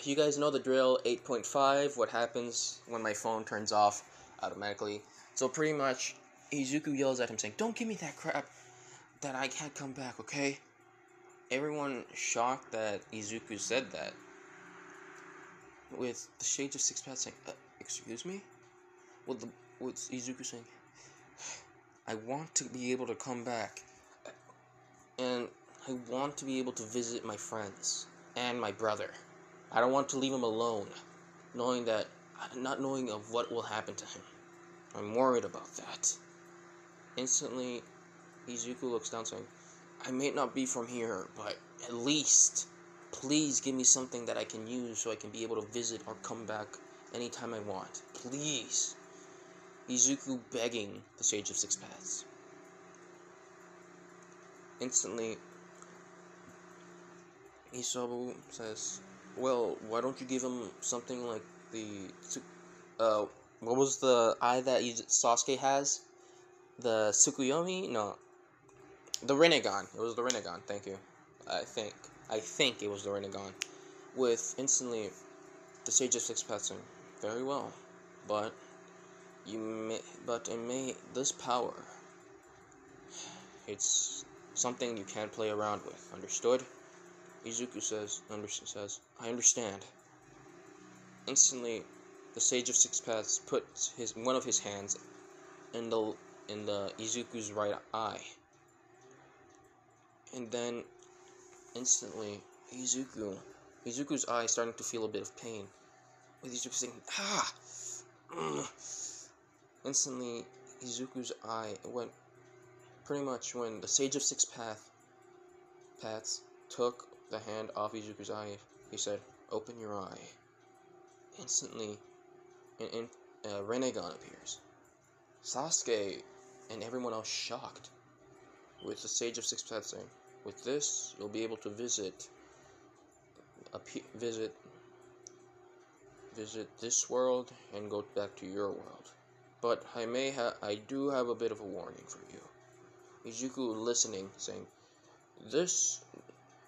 you guys know the drill, 8.5, what happens when my phone turns off automatically. So pretty much, Izuku yells at him saying, "Don't give me that crap that I can't come back, okay?" Everyone shocked that Izuku said that. With the Shades of Six Paths saying, "Excuse me?" With Izuku saying, "I want to be able to come back. And I want to be able to visit my friends and my brother. I don't want to leave him alone, not knowing of what will happen to him. I'm worried about that." Instantly, Izuku looks down saying, "I may not be from here, but at least, please give me something that I can use so I can be able to visit or come back anytime I want. Please." Izuku begging the Sage of Six Paths. Instantly, Isobu says, "Well, why don't you give him something like what was the eye that Sasuke has? The Tsukuyomi? No, the Rinnegan. It was the Rinnegan. Thank you. I think it was the Rinnegan." With instantly, the Sage of Six Paths saying, "Very well, but this power, it's something you can't play around with. Understood?" Izuku says, "I understand." Instantly, the Sage of Six Paths puts one of his hands in the Izuku's right eye, and then instantly Izuku's eye is starting to feel a bit of pain. With Izuku saying, "Ah!" Instantly, Izuku's eye went. Pretty much when the Sage of Six Paths took the hand off Izuku's eye, he said, "Open your eye." Instantly, Rinnegan appears. Sasuke and everyone else shocked, with the Sage of Six Paths saying, "With this, you'll be able to visit this world and go back to your world. But I do have a bit of a warning for you." Izuku listening, saying, "This,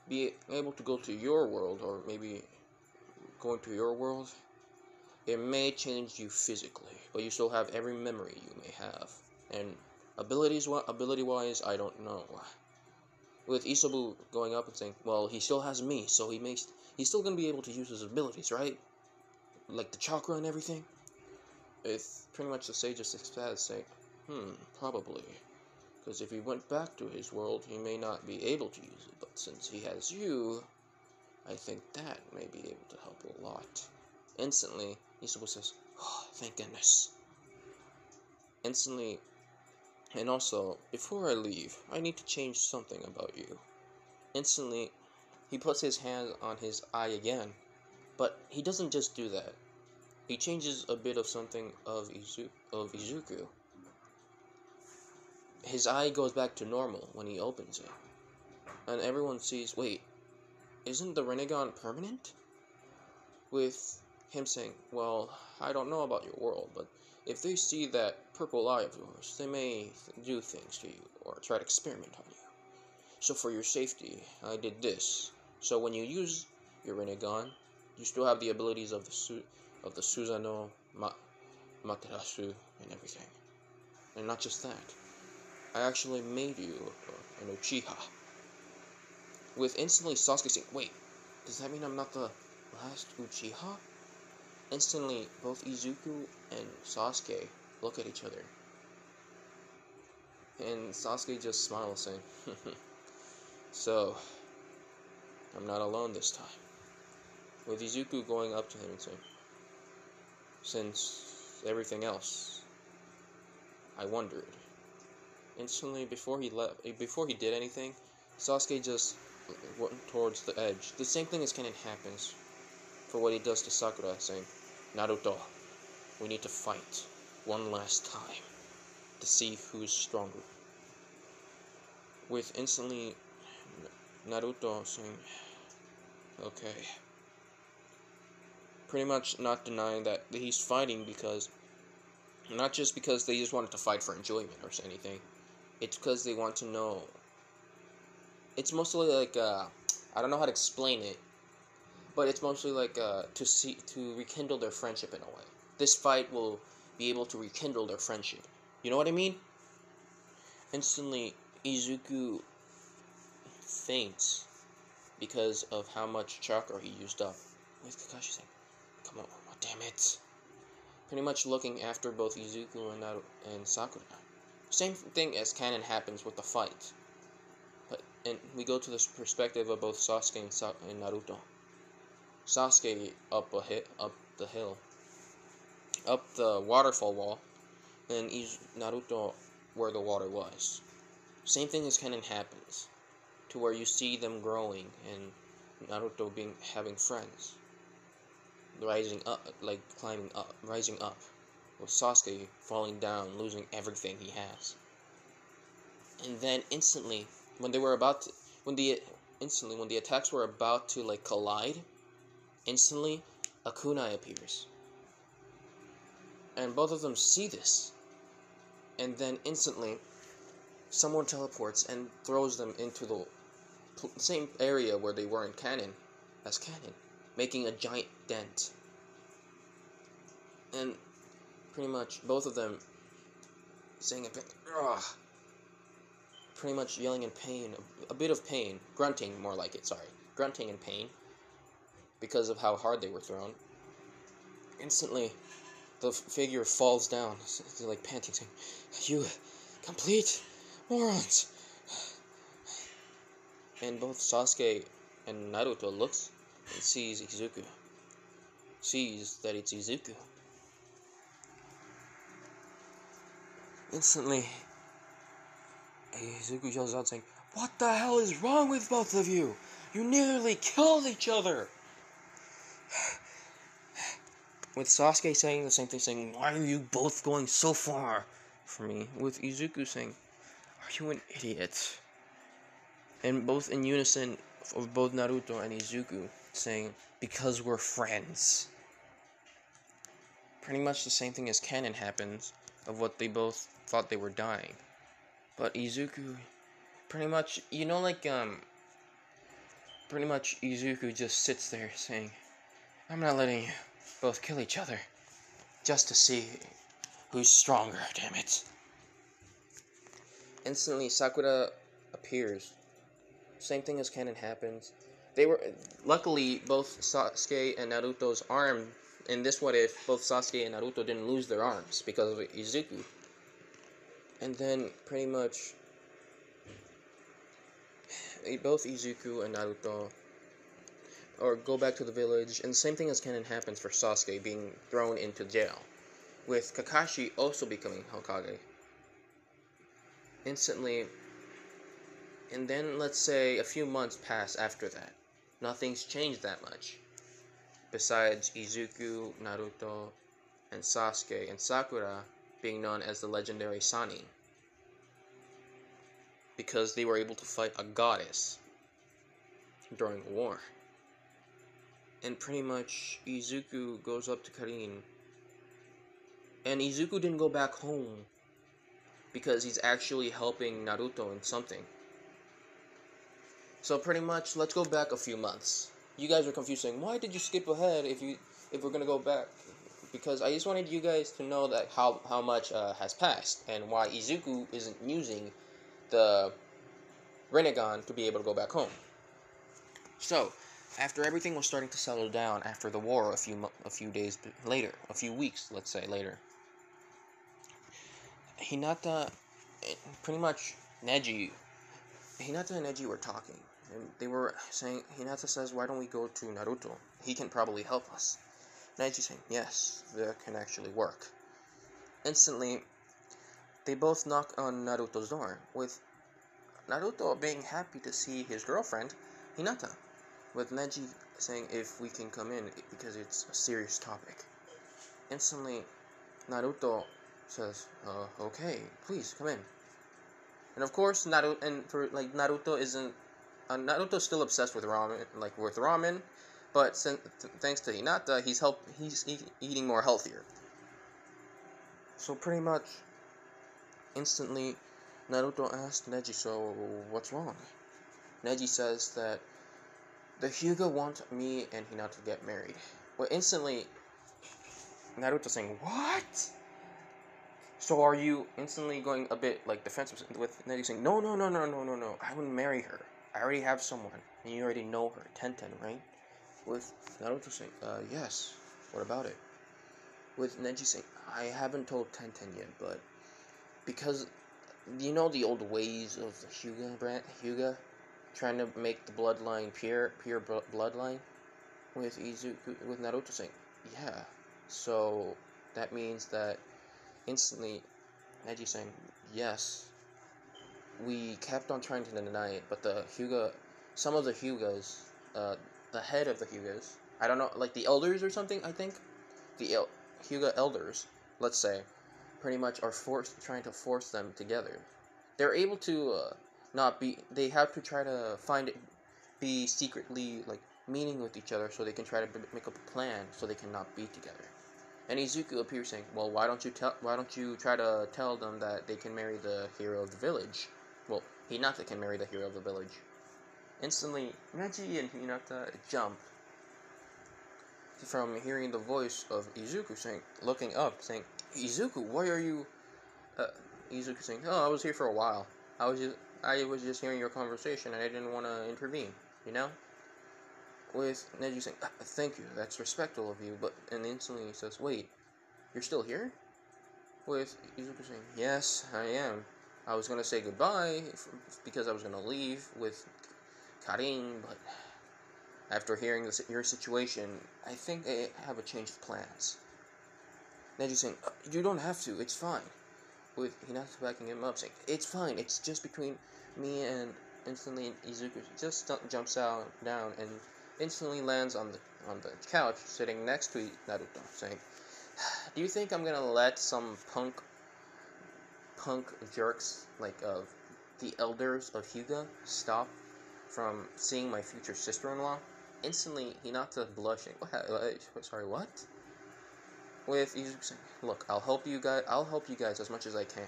be able to go to your world, or maybe going to your world, it may change you physically, but you still have every memory you may have. And ability-wise, I don't know." With Isobu going up and saying, "Well, he still has me, so he's still going to be able to use his abilities, right? Like the chakra and everything?" It's pretty much the Sage of Six Paths saying, "Probably. Because if he went back to his world, he may not be able to use it. But since he has you, I think that may be able to help a lot." Instantly, Isobu says, "Oh, thank goodness." Instantly, and also, before I leave, I need to change something about you. Instantly, he puts his hand on his eye again. But he doesn't just do that. He changes a bit of something of Izuku. His eye goes back to normal when he opens it. And everyone sees, wait, isn't the Rinnegan permanent? With him saying, "Well, I don't know about your world, but if they see that purple eye of yours, they may do things to you or try to experiment on you. So for your safety, I did this. So when you use your Rinnegan, you still have the abilities of the Susanoo Materasu and everything. And not just that, I actually made you an Uchiha." With instantly Sasuke saying, "Wait, does that mean I'm not the last Uchiha?" Instantly, both Izuku and Sasuke look at each other. And Sasuke just smiles, saying, "So, I'm not alone this time." With Izuku going up to him and saying, "Since everything else, I wondered." Instantly, before he did anything, Sasuke just went towards the edge. The same thing as Kennen happens for what he does to Sakura, saying, "Naruto, we need to fight one last time to see who's stronger." With instantly Naruto saying, "Okay." Pretty much not denying that he's fighting because, not just because they just wanted to fight for enjoyment or anything. It's because they want to know. It's mostly like, I don't know how to explain it, but it's mostly like to rekindle their friendship in a way. This fight will be able to rekindle their friendship. You know what I mean? Instantly, Izuku faints because of how much chakra he used up. With Kakashi saying, "Come on, oh, damn it!" Pretty much looking after both Izuku and Sakura. Same thing as canon happens with the fight. And we go to this perspective of both Sasuke and Naruto. Sasuke up the hill, up the waterfall wall, and Naruto where the water was. Same thing as canon happens, to where you see them growing and Naruto having friends, rising up, like climbing up, rising up, with Sasuke falling down, losing everything he has. And then instantly, when the attacks were about to like collide, instantly a kunai appears. And both of them see this. And then instantly someone teleports and throws them into the same area where they were in canon, making a giant dent. And pretty much both of them saying a bit, ugh, pretty much yelling in pain, a bit of pain, grunting more like it, grunting in pain, because of how hard they were thrown. Instantly, the figure falls down, like panting, saying, "You complete morons!" And both Sasuke and Naruto looks and sees that it's Izuku. Instantly, Izuku yells out saying, "What the hell is wrong with both of you? You nearly killed each other!" With Sasuke saying the same thing, saying, "Why are you both going so far for me?" With Izuku saying, "Are you an idiot?" And both in unison of both Naruto and Izuku saying, "Because we're friends." Pretty much the same thing as canon happens, of what they both thought they were dying. But Izuku, pretty much Izuku just sits there saying, "I'm not letting you both kill each other, just to see who's stronger, damn it." Instantly, Sakura appears. Same thing as canon happens. Luckily, both Sasuke and Naruto's arm, in this what if, both Sasuke and Naruto didn't lose their arms because of Izuku. And then, pretty much, both Izuku and Naruto go back to the village, and the same thing as canon happens for Sasuke being thrown into jail, with Kakashi also becoming Hokage. Instantly, and then let's say a few months pass after that. Nothing's changed that much, besides Izuku, Naruto, and Sasuke and Sakura being known as the legendary Sannin, because they were able to fight a goddess during a war. And pretty much Izuku goes up to Karin, and Izuku didn't go back home because he's actually helping Naruto in something. So pretty much, let's go back a few months. You guys are confused saying, "Why did you skip ahead if we're gonna go back?" Because I just wanted you guys to know that how much has passed, and why Izuku isn't using the Rinnegan to be able to go back home. So, after everything was starting to settle down after the war, a few days later, a few weeks, let's say, later, Hinata and Neji were talking, and they were saying, Hinata says, "Why don't we go to Naruto? He can probably help us." Neji saying, "Yes, that can actually work." Instantly, they both knock on Naruto's door, with Naruto being happy to see his girlfriend, Hinata, with Neji saying if we can come in because it's a serious topic. Instantly, Naruto says, "Okay, please come in." And of course, Naruto's still obsessed with ramen, but thanks to Hinata, he's eating more healthier. So pretty much, instantly, Naruto asked Neji, "So what's wrong?" Neji says that the Hyuga want me and Hinata to get married. Well, instantly, Naruto saying, what? So are you instantly going a bit like defensive with Neji saying, no, I wouldn't marry her. I already have someone, and you already know her, Tenten, right? With Naruto saying, yes, what about it? With Neji saying, I haven't told Tenten yet, but because, you know the old ways of the Hyuga, trying to make the bloodline pure bloodline? With Izuku, with Naruto saying, yeah, so that means that instantly, Neji saying, yes, we kept on trying to deny it, but the Hyuga, some of the Hyugas, the head of the Hyugas, I don't know, like the elders or something, I think? The Hyuga elders, let's say, pretty much are trying to force them together. They're able to, not be, they have to try to be secretly, like, meeting with each other so they can try to make up a plan so they cannot be together. And Izuku appears saying, well, why don't you try to tell them that they can marry the hero of the village? Well, Hinata can marry the hero of the village. Instantly, Neji and Hinata jump from hearing the voice of Izuku saying, looking up, saying, Izuku, why are you... Izuku saying, oh, I was here for a while. I was just hearing your conversation and I didn't want to intervene, you know? With Neji saying, thank you, that's respectful of you, and instantly he says, wait, you're still here? With Izuku saying, yes, I am. I was gonna say goodbye, because I was gonna leave with Karin, but after hearing your situation, I think I have a change of plans. Neji saying, you don't have to, it's fine. With Hinata backing him up, saying, it's fine, it's just between me and instantly Izuku just jumps down and instantly lands on the couch sitting next to Naruto, saying, do you think I'm gonna let some punk jerks like the elders of Hyuga stop from seeing my future sister-in-law? Instantly, Hinata blushing. Sorry, what? With Izuku saying, look, I'll help you guys as much as I can,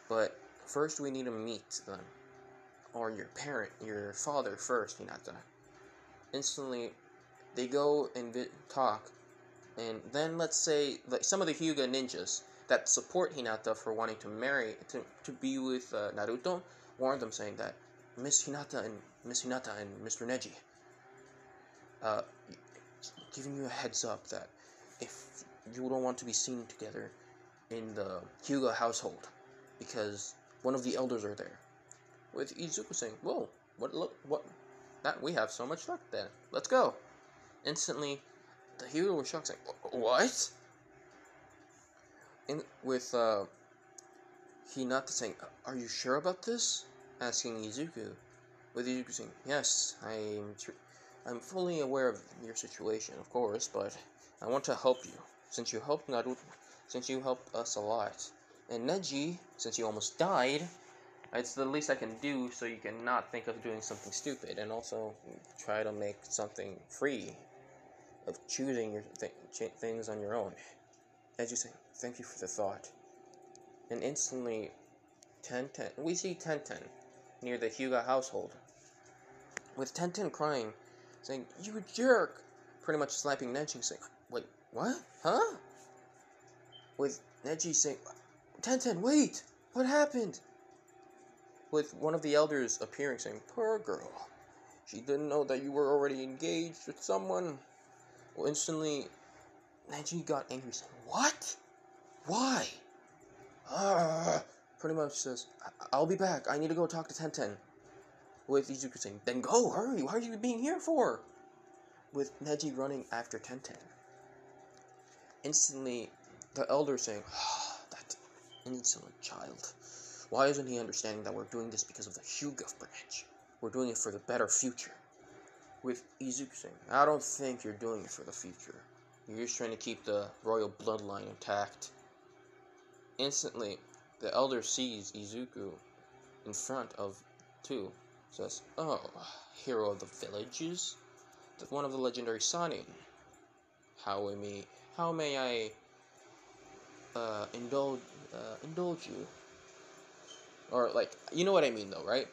but first we need to meet them, or your father first, Hinata. Instantly, they go and talk, and then let's say like some of the Hyuga ninjas that support Hinata for wanting to be with Naruto warn them, saying that Miss Hinata and Mr. Neji, giving you a heads up that if you don't want to be seen together in the Hyuga household, because one of the elders are there. With Izuku saying, whoa, what, that we have so much luck then. Let's go. Instantly, the Hyuga were shocked, saying, what? With Hinata saying, are you sure about this? Asking Izuku. With Izuku saying, yes, I'm fully aware of your situation, of course, but I want to help you, since you helped Naruto, since you helped us a lot. And Neji, since you almost died, it's the least I can do so you cannot think of doing something stupid, and also try to make something free of choosing your things on your own. Neji saying, thank you for the thought. And instantly, we see Tenten near the Hyuga household, with Tenten crying, saying, you jerk! Pretty much slapping Neji, saying, wait, what? Huh? With Neji saying, Tenten, wait! What happened? With one of the elders appearing, saying, poor girl. She didn't know that you were already engaged with someone. Well, instantly, Neji got angry, saying, what? Why? Pretty much says, I'll be back. I need to go talk to Tenten. With Izuku saying, then go, hurry. Why are you being here for? With Neji running after Tenten. Instantly, the elder saying, that insolent child. Why isn't he understanding that we're doing this because of the Hyuga branch? We're doing it for the better future. With Izuku saying, I don't think you're doing it for the future. You're just trying to keep the royal bloodline intact. Instantly, the elder sees Izuku in front of two. Says, oh, hero of the villages? One of the legendary Sanin. How may I indulge you? Or, like, you know what I mean, though, right?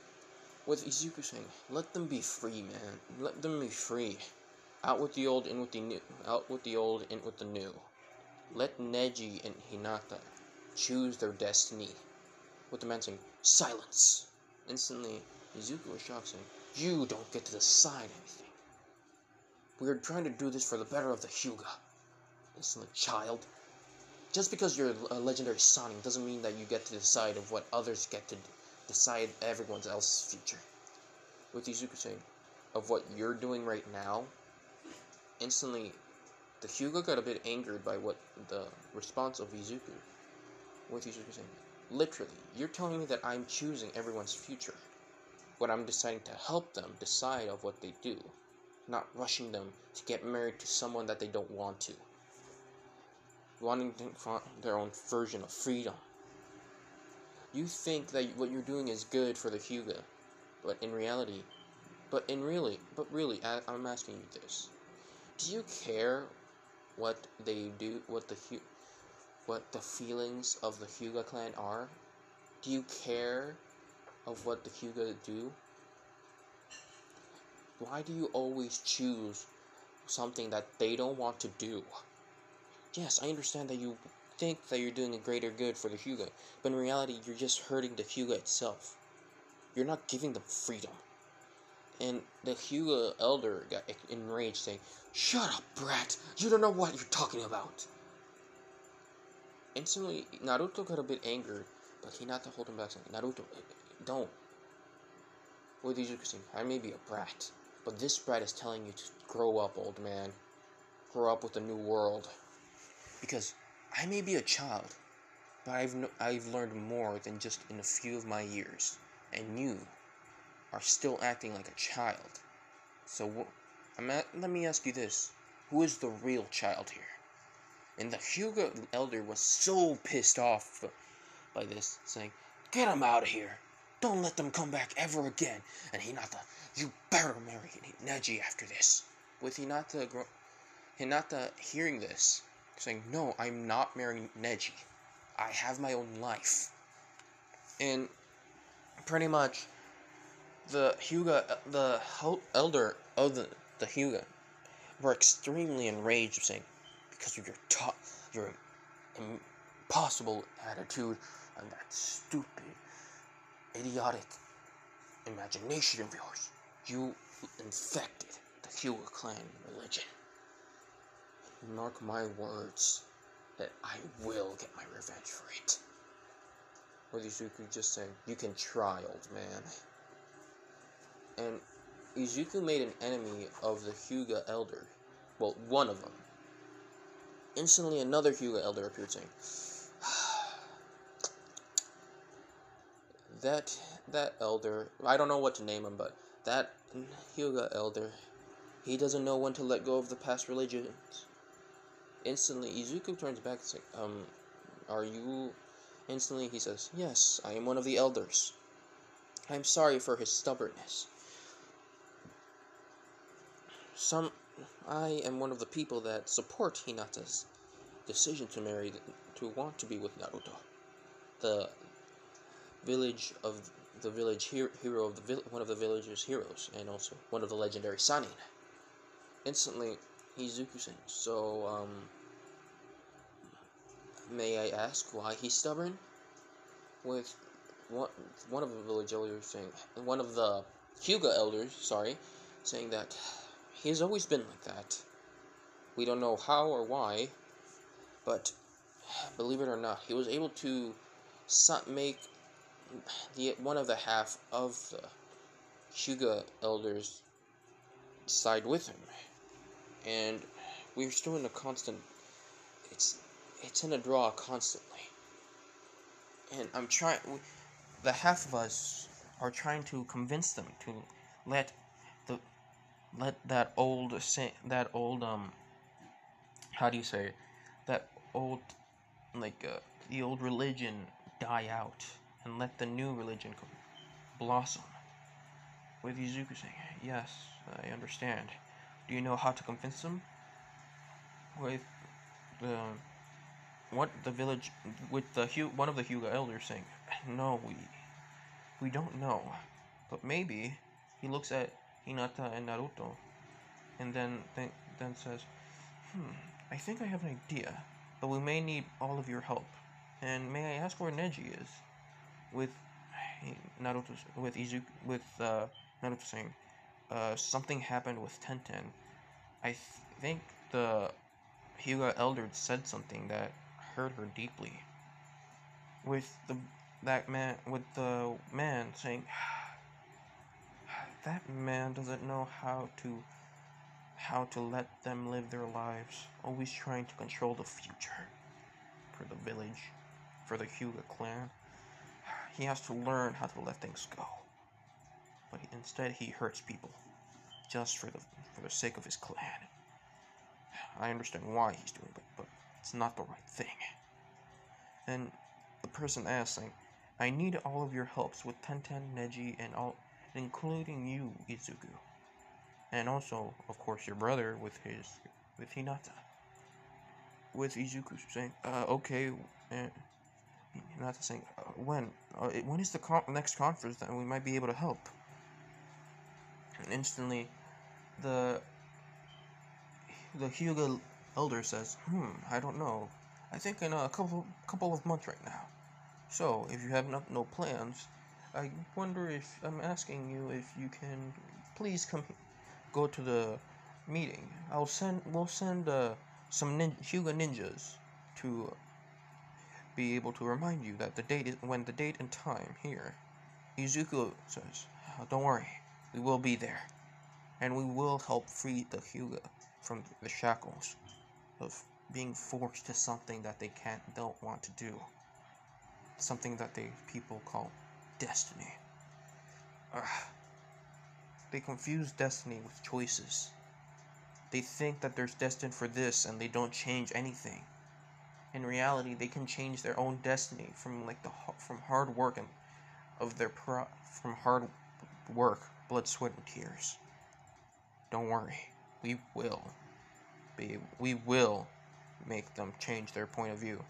With Izuku saying, "Let them be free, man. Let them be free. Out with the old, in with the new. Out with the old, in with the new. Let Neji and Hinata choose their destiny." With the man saying, "Silence!" Instantly, Izuku was shocked, saying, "You don't get to decide anything. We are trying to do this for the better of the Hyuga." Instantly, child. Just because you're a legendary Sonic doesn't mean that you get to decide of what others get to decide everyone else's future. With Izuku saying, "Of what you're doing right now," instantly, the Hyuga got a bit angered by what the response of Izuku. With Izuku saying, "Literally, you're telling me that I'm choosing everyone's future, when I'm deciding to help them decide of what they do, not rushing them to get married to someone that they don't want to, wanting to find their own version of freedom. You think that what you're doing is good for the Hyuga, but really, I'm asking you this. Do you care what they do, what the feelings of the Hyuga clan are? Do you care of what the Hyuga do? Why do you always choose something that they don't want to do? Yes, I understand that you think that you're doing a greater good for the Hyuga, but in reality, you're just hurting the Hyuga itself. You're not giving them freedom." And the Hyuga elder got enraged, saying, "Shut up, brat! You don't know what you're talking about!" Instantly, Naruto got a bit angered, but Hinata held him back, saying, "Naruto, don't." With Izuku saying, "I may be a brat, but this brat is telling you to grow up, old man. Grow up with the new world. Because I may be a child, but I've learned more than just in a few of my years, and you are still acting like a child. So let me ask you this: who is the real child here?" And the Hyuga elder was so pissed off by this, saying, "Get him out of here! Don't let them come back ever again! And Hinata, you better marry Neji after this." With Hinata hearing this, saying, "No, I'm not marrying Neji. I have my own life." And pretty much, the elder of the Hyuga were extremely enraged, saying, "Because of your impossible attitude and that stupid, idiotic imagination of yours, you infected the Hyuga clan religion. Mark my words that I will get my revenge for it." With Izuku just saying, "You can try, old man." And Izuku made an enemy of the Hyuga elder. Well, one of them. Instantly, another Hyuga elder appeared, saying, That elder, I don't know what to name him, but that Hyuga elder, he doesn't know when to let go of the past religions." Instantly, Izuku turns back and says, "Are you..." Instantly, he says, "Yes, I am one of the elders. I am sorry for his stubbornness. I am one of the people that support Hinata's decision to want to be with Naruto, the hero of one of the village's heroes, and also one of the legendary Sanin." Instantly, Izuku says, "So, may I ask why he's stubborn?" With one of the village elders saying, one of the Hyuga elders, saying that he's always been like that. We don't know how or why, but believe it or not, he was able to make one of the half of the Hyuga elders side with him, and we're still in a constant. It's in a draw constantly, and the half of us are trying to convince them to let that old how do you say it? That old the old religion die out and let the new religion blossom. With Izuku saying, "Yes, I understand. Do you know how to convince them?" With one of the Hyuga elders saying, "No, we don't know. But maybe he looks at Hinata and Naruto and then says, I think I have an idea, but we may need all of your help. And may I ask where Neji is? With Naruto saying, something happened with Tenten. I think the Hyuga elder said something that hurt her deeply. With the man saying, that man doesn't know how to let them live their lives, always trying to control the future for the village, for the Hyuga clan. He has to learn how to let things go. But instead he hurts people just for the sake of his clan. I understand why he's doing it, but it's not the right thing. And the person asked, saying, I need all of your helps with Tenten, Neji, and all, including you, Izuku. And also, of course, your brother with Hinata. With Izuku saying, okay, and Hinata saying, when is the next conference that we might be able to help? And instantly, the Hyuga elder says, I don't know. I think in a couple of months right now. So, if you have no plans, I wonder if I'm asking you if you can please go to the meeting. We'll send some Hyuga ninjas to be able to remind you that the date and time here. Izuku says, don't worry, we will be there, and we will help free the Hyuga from the shackles of being forced to something that they don't want to do. Something that people call destiny. They confuse destiny with choices. They think that there's destined for this and they don't change anything. In reality, they can change their own destiny from hard work and from hard work, blood, sweat, and tears. Don't worry, we will make them change their point of view.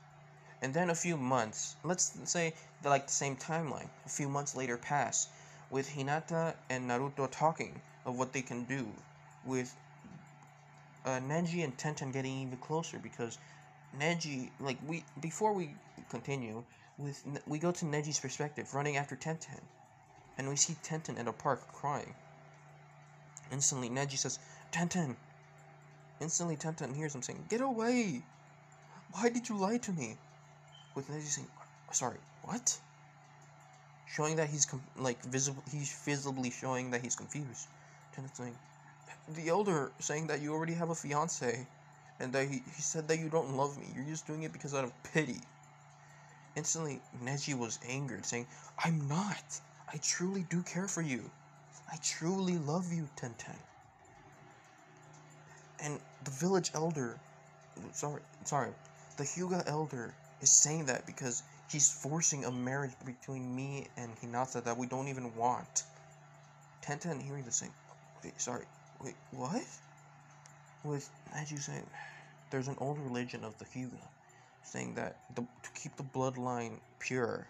And then a few months, let's say the same timeline, a few months later pass, with Hinata and Naruto talking of what they can do, with Neji and Tenten getting even closer, because Neji, before we continue, we go to Neji's perspective, running after Tenten, and we see Tenten at a park crying. Instantly, Neji says, Tenten! Instantly, Tenten hears him saying, get away! Why did you lie to me? With Neji saying, sorry, what? Showing that he's visibly showing that he's confused. Tenten's saying, the elder saying that you already have a fiance, and that he said that you don't love me, you're just doing it because out of pity. Instantly, Neji was angered, saying, I'm not. I truly do care for you. I truly love you, Tenten. And the village elder, the Hyuga elder is saying that because he's forcing a marriage between me and Hinata that we don't even want. Tenten hearing this saying, wait, what? With Neji saying, there's an old religion of the Hyuga saying that to keep the bloodline pure,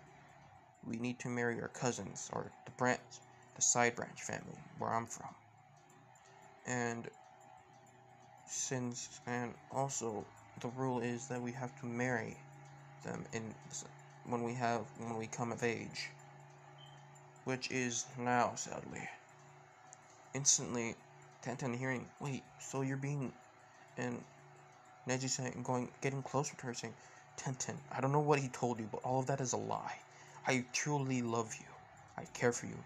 we need to marry our cousins, or the side branch family, where I'm from. And also the rule is that we have to marry them when we come of age, which is now, sadly. Instantly, Tenten hearing, wait, so you're being, and Neji saying, getting closer to her, saying, Tenten, I don't know what he told you, but all of that is a lie. I truly love you. I care for you.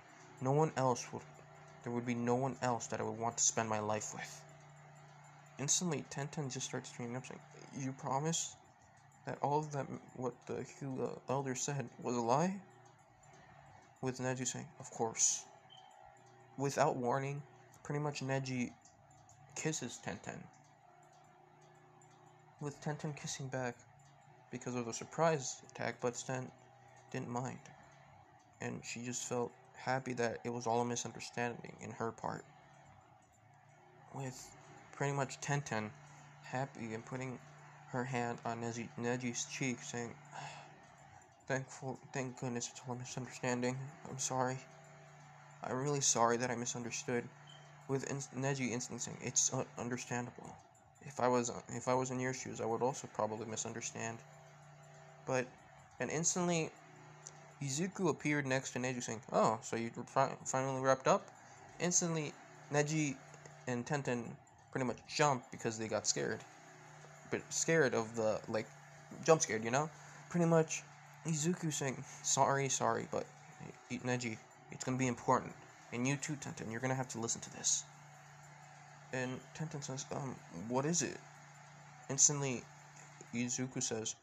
There would be no one else that I would want to spend my life with. Instantly, Tenten just starts screaming up, saying, you promise that all of that, what the Hyuga elder said, was a lie? With Neji saying, of course. Without warning, pretty much Neji kisses Tenten. With Tenten kissing back because of the surprise attack, but Sten didn't mind. And she just felt happy that it was all a misunderstanding in her part. With pretty much Tenten happy and putting her hand on Neji's cheek, saying, thank goodness it's all a misunderstanding. I'm sorry. I'm really sorry that I misunderstood. With Neji instantly saying, it's understandable. If I was in your shoes, I would also probably misunderstand. But, and instantly, Izuku appeared next to Neji saying, oh, so you finally wrapped up? Instantly, Neji and Tenten pretty much jumped because they got scared. But scared of the, like, jump scared, you know? Pretty much, Izuku saying, sorry, but Neji, it's gonna be important. And you too, Tenten, you're gonna have to listen to this. And Tenten says, what is it? Instantly, Izuku says,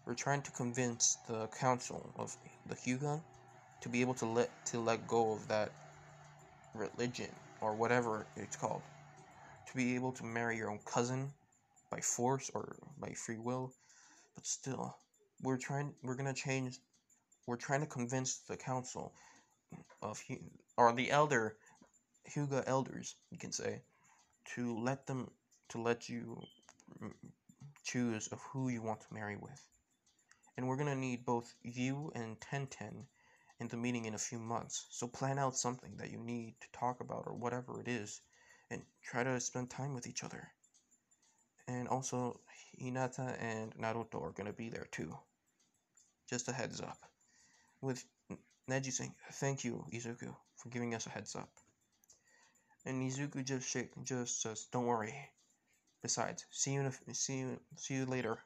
we're trying to convince the council of the Hyuga to be able to let go of that religion, or whatever it's called. To be able to marry your own cousin by force or by free will. But still, we're trying to convince the council of the Hyuga elders, you can say, to let you choose of who you want to marry with. And we're gonna need both you and Tenten in the meeting in a few months. So plan out something that you need to talk about or whatever it is, and try to spend time with each other. And also, Hinata and Naruto are gonna be there too. Just a heads up. With Neji saying, thank you, Izuku, for giving us a heads up. And Izuku just says, don't worry. Besides, see you later.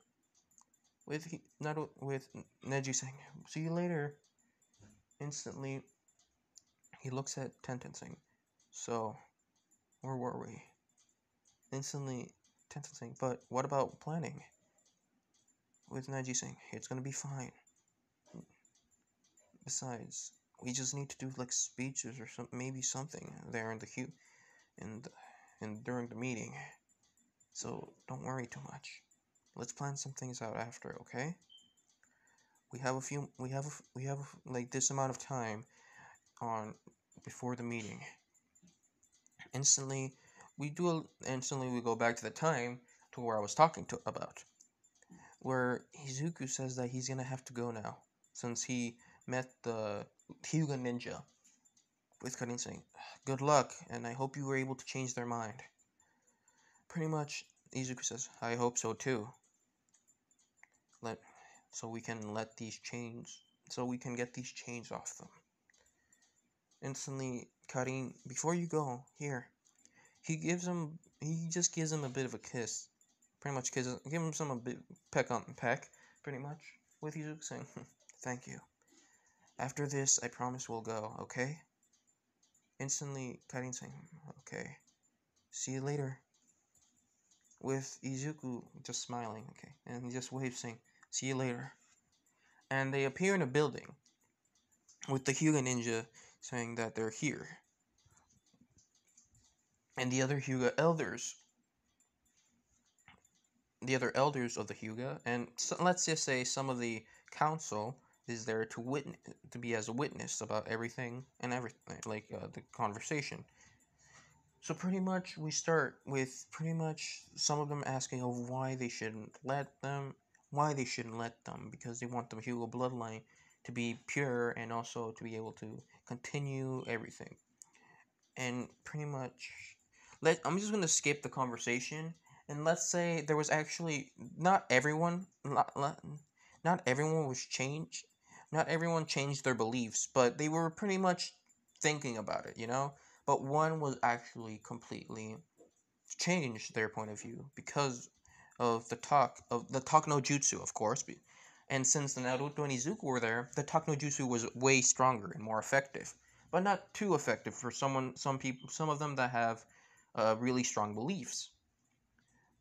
With Neji saying, see you later. Instantly, he looks at Tenten saying, so, where were we? Instantly, Tenten saying, but what about planning? With Neji saying, it's gonna be fine. Besides, we just need to do like speeches or maybe something there in the and during the meeting. So don't worry too much. Let's plan some things out after, okay? We have like this amount of time on before the meeting. Instantly we go back to the time to where I was talking about, where Izuku says that he's gonna have to go now since he met the Hyuga ninja. With Karin saying, good luck, and I hope you were able to change their mind. Pretty much, Izuku says, I hope so too. So we can get these chains off them. Instantly, Karin, before you go, here. He just gives him a bit of a kiss. Pretty much give him a bit peck on the peck, pretty much. With Izuku saying, thank you. After this, I promise we'll go, okay? Instantly, Karin saying, okay. See you later. With Izuku just smiling, okay, and he just waves saying, see you later. And they appear in a building with the Hyuga ninja saying that they're here. And the other elders of the Hyuga, and let's just say some of the council is there to be as a witness about everything, like the conversation. So pretty much we start with pretty much some of them asking of why they shouldn't let them, because they want the Hyuga bloodline to be pure and also to be able to continue everything. And pretty much, I'm just gonna skip the conversation, and let's say there was actually not everyone was changed. Not everyone changed their beliefs, but they were pretty much thinking about it, you know. But one was actually completely changed their point of view because of the talk no jutsu, of course. And since the Naruto and Izuku were there, the talk no jutsu was way stronger and more effective, but not too effective for some of them that have really strong beliefs.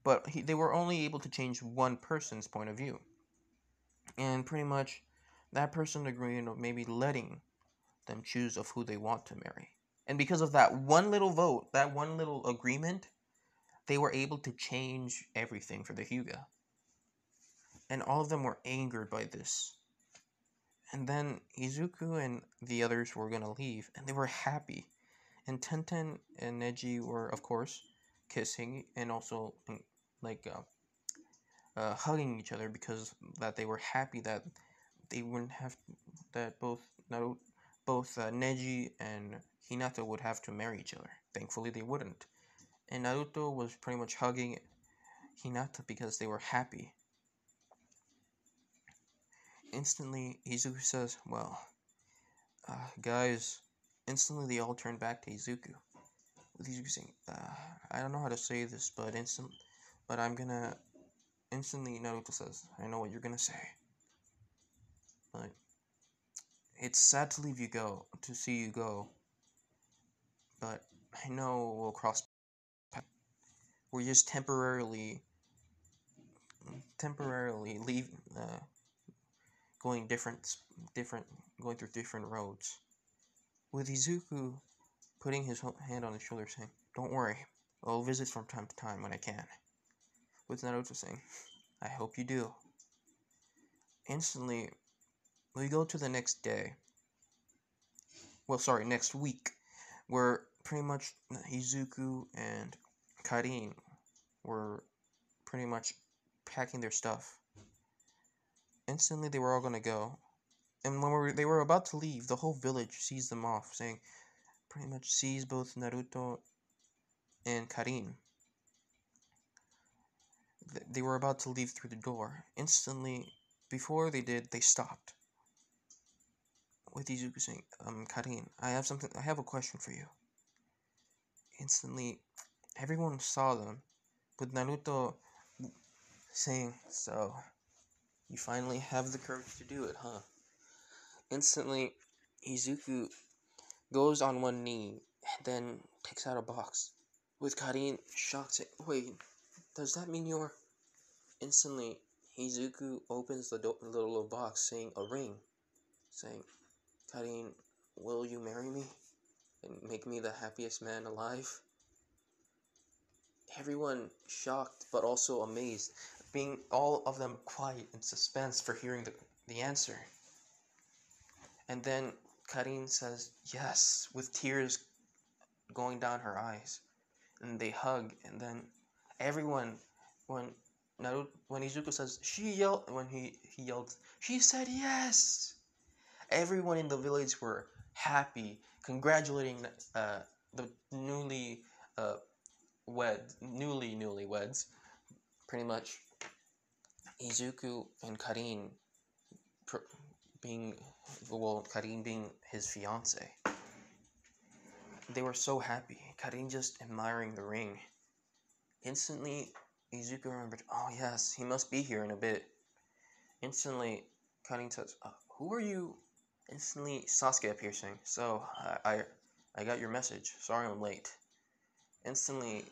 But they were only able to change one person's point of view, and pretty much that person agreed of maybe letting them choose of who they want to marry. And because of that one little vote, that one little agreement, they were able to change everything for the Hyuga. And all of them were angered by this. And then Izuku and the others were gonna leave, and they were happy. And Tenten and Neji were, of course, kissing and also like hugging each other because that they were happy that they wouldn't have that both Neji and Hinata would have to marry each other. Thankfully, they wouldn't. And Naruto was pretty much hugging Hinata because they were happy. Instantly, Izuku says, well, guys, instantly they all turn back to Izuku. With Izuku saying, I don't know how to say this, but I'm gonna, instantly Naruto says, I know what you're gonna say. But, it's sad to see you go, but I know we'll cross paths. We're just temporarily leave, going going through different roads. With Izuku putting his hand on his shoulder saying, don't worry, I'll visit from time to time when I can. With Naruto saying, I hope you do. Instantly, we go to the next day. Well, sorry, next week, where pretty much Izuku and Karin were pretty much packing their stuff. Instantly, they were all gonna go. And when they were about to leave, the whole village sees them off, saying, pretty much sees both Naruto and Karin. They were about to leave through the door. Instantly, before they did, they stopped. With Izuku saying, Karin, I have a question for you. Instantly, everyone saw them, with Naruto saying, so, you finally have the courage to do it, huh? Instantly, Izuku goes on one knee, then takes out a box. With Karin shocked, saying, wait, does that mean you're... Instantly, Izuku opens the little box, saying a ring, saying, Karin, will you marry me and make me the happiest man alive? Everyone shocked, but also amazed, being all of them quiet in suspense for hearing the answer. And then Karin says yes, with tears going down her eyes. And they hug, and then everyone, when Izuku says, when he yelled, she said yes! Everyone in the village were happy, congratulating the newlyweds. Pretty much, Izuku and Karin Karin being his fiance. They were so happy. Karin just admiring the ring. Instantly, Izuku remembered, oh yes, he must be here in a bit. Instantly, Karin says, who are you? Instantly, Sasuke appears saying, so, I got your message. Sorry I'm late. Instantly,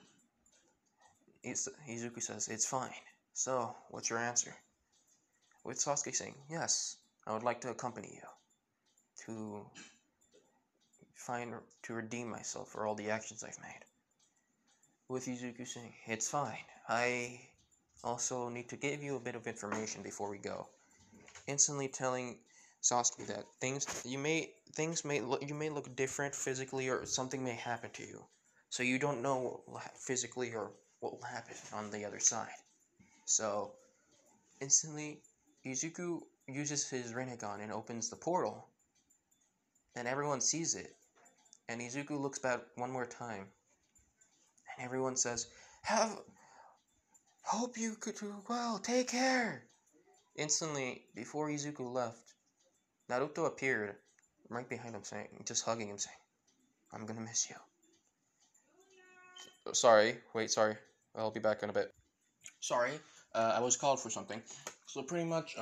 Izuku says, it's fine. So, what's your answer? With Sasuke saying, yes, I would like to accompany you to redeem myself for all the actions I've made. With Izuku saying, it's fine. I also need to give you a bit of information before we go. Instantly telling Sasuke that you may look different physically, or something may happen to you, so you don't know physically or what will happen on the other side. So instantly, Izuku uses his Rinnegan and opens the portal, and everyone sees it. And Izuku looks back one more time, and everyone says, hope you could do well. Take care. Instantly, before Izuku left, Naruto appeared right behind him, just hugging him, saying, I'm gonna miss you. Sorry. I'll be back in a bit. Sorry, I was called for something. So pretty much,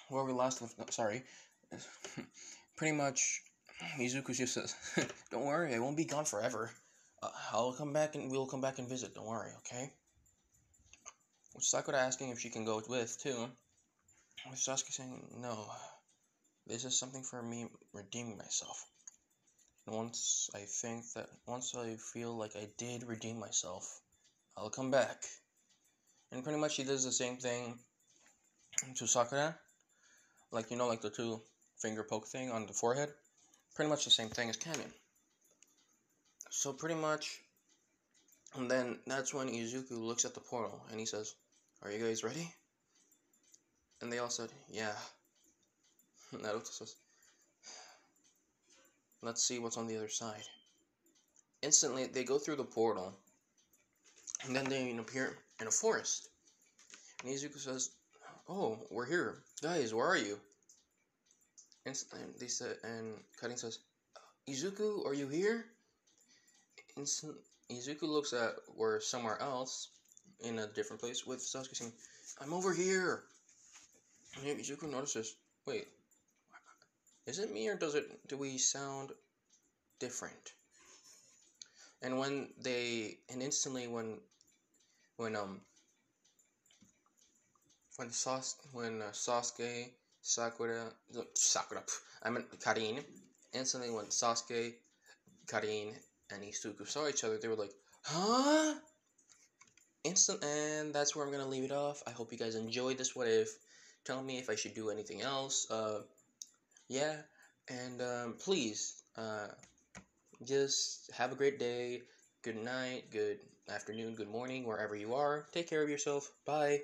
where we last left, sorry. Pretty much, Izuku just says, don't worry, I won't be gone forever. We'll come back and visit, don't worry, okay? With Sakura asking if she can go with, too. With Sasuke saying, no, this is something for me redeeming myself. And once I feel like I did redeem myself, I'll come back. And pretty much he does the same thing to Sakura. Like, like the 2 finger poke thing on the forehead. Pretty much the same thing as canon. So pretty much, and then that's when Izuku looks at the portal and he says, are you guys ready? And they all said, yeah. Naruto says, Let's see what's on the other side. Instantly, they go through the portal, and then they appear in a forest. And Izuku says, "Oh, we're here, guys. Where are you?" And they said, and Karin says, "Izuku, are you here?" Izuku looks at where somewhere else, in a different place, with Sasuke saying, "I'm over here." And Izuku notices, "Wait, is it me or do we sound different?" And instantly when Sasuke, I meant Karin, instantly when Sasuke, Karin, and Izuku saw each other, they were like, "Huh?" And that's where I'm gonna leave it off. I hope you guys enjoyed this what if. Tell me if I should do anything else. Yeah, and please, just have a great day. Good night, good afternoon, good morning, wherever you are. Take care of yourself. Bye.